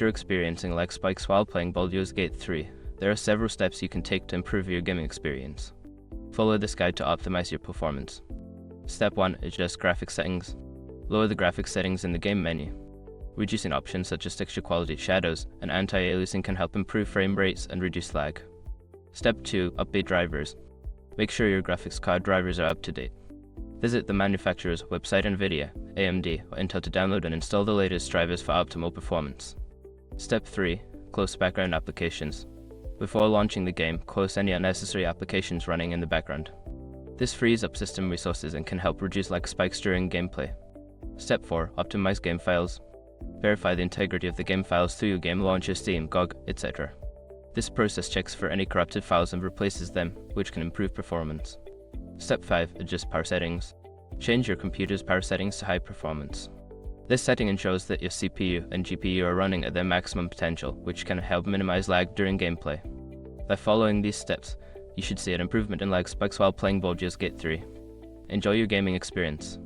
you're experiencing lag spikes while playing Baldur's Gate 3, there are several steps you can take to improve your gaming experience. Follow this guide to optimize your performance. Step 1. Adjust graphics settings. Lower the graphics settings in the game menu. Reducing options such as texture quality, shadows, and anti-aliasing can help improve frame rates and reduce lag. Step 2. Update drivers. Make sure your graphics card drivers are up to date. Visit the manufacturer's website NVIDIA, AMD, or Intel to download and install the latest drivers for optimal performance. Step 3. Close background applications. Before launching the game, close any unnecessary applications running in the background. This frees up system resources and can help reduce lag spikes during gameplay. Step 4. Optimize game files. Verify the integrity of the game files through your game launcher, Steam, GOG, etc. This process checks for any corrupted files and replaces them, which can improve performance. Step 5. Adjust power settings. Change your computer's power settings to high performance. This setting ensures that your CPU and GPU are running at their maximum potential, which can help minimize lag during gameplay. By following these steps, you should see an improvement in lag spikes while playing Baldur's Gate 3. Enjoy your gaming experience.